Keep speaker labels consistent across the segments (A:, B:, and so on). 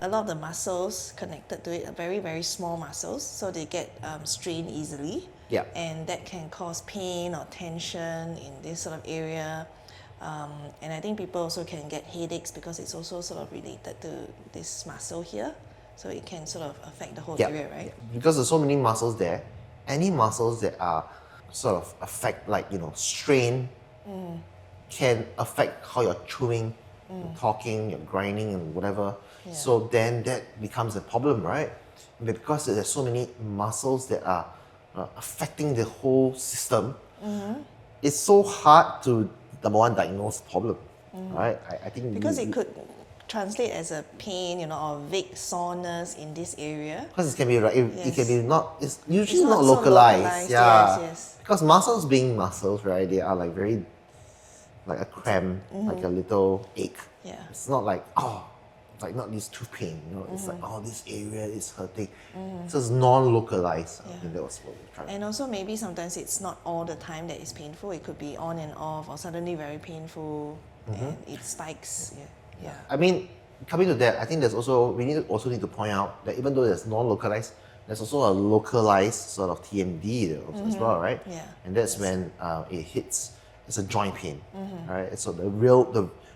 A: a lot of the muscles connected to it are very, very small muscles, so they get strained easily.
B: Yeah.
A: And that can cause pain or tension in this sort of area. And I think people also can get headaches because it's also sort of related to this muscle here. So it can sort of affect the whole area, right?
B: Yeah. Because there's so many muscles there, any muscles that are sort of affect, like, strain, can affect how you're chewing, you're talking, you're grinding, and whatever.
A: Yeah.
B: So then that becomes a problem, right? Because there's so many muscles that are affecting the whole system, it's so hard to, number one, diagnose the problem, right? I think
A: Because it could translate as a pain, or vague soreness in this area.
B: because it can be right. It can be not. It's usually
A: It's
B: not
A: not so
B: localized.
A: localized,
B: Yeah.
A: yes.
B: Because muscles being muscles, right? They are like very, like a cramp, like a little ache.
A: Yeah.
B: It's not like it's like not this tooth pain. It's like this area is hurting. So it's non-localized. I think that was what we're trying.
A: And also maybe sometimes it's not all the time that it's painful. It could be on and off or suddenly very painful and it spikes. Yeah.
B: I mean, coming to that, I think we need to point out that even though there's non-localized, there's also a localized sort of TMD as well, right?
A: Yeah.
B: And that's when it hits. It's a joint pain, right? So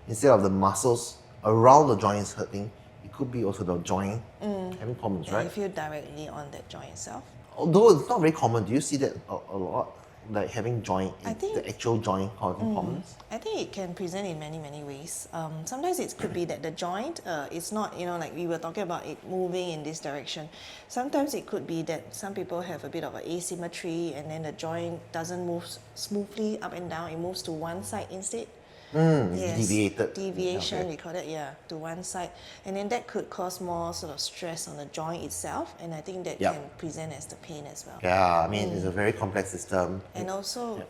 B: instead of the muscles around the joints hurting, it could be also the joint having problems,
A: Yeah,
B: right?
A: you feel directly on that joint itself.
B: Although it's not very common, do you see that a lot? Like having the actual joint causing problems?
A: I think it can present in many, many ways. Sometimes it could be that the joint is not, like we were talking about it moving in this direction. Sometimes it could be that some people have a bit of an asymmetry and then the joint doesn't move smoothly up and down. It moves to one side instead.
B: Deviated.
A: Deviation,
B: Okay.
A: we call it, to one side. And then that could cause more sort of stress on the joint itself. And I think that can present as the pain as well.
B: Yeah, I mean, it's a very complex system.
A: And also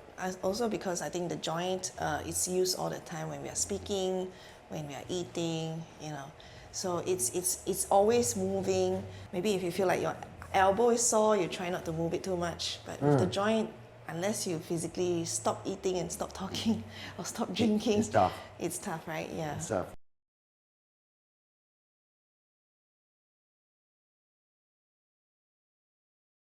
A: because I think the joint is used all the time when we are speaking, when we are eating, So it's always moving. Maybe if you feel like your elbow is sore, you try not to move it too much. But with the joint, unless you physically stop eating and stop talking or stop drinking,
B: It's tough.
A: It's tough, right? Yeah.
B: It's tough.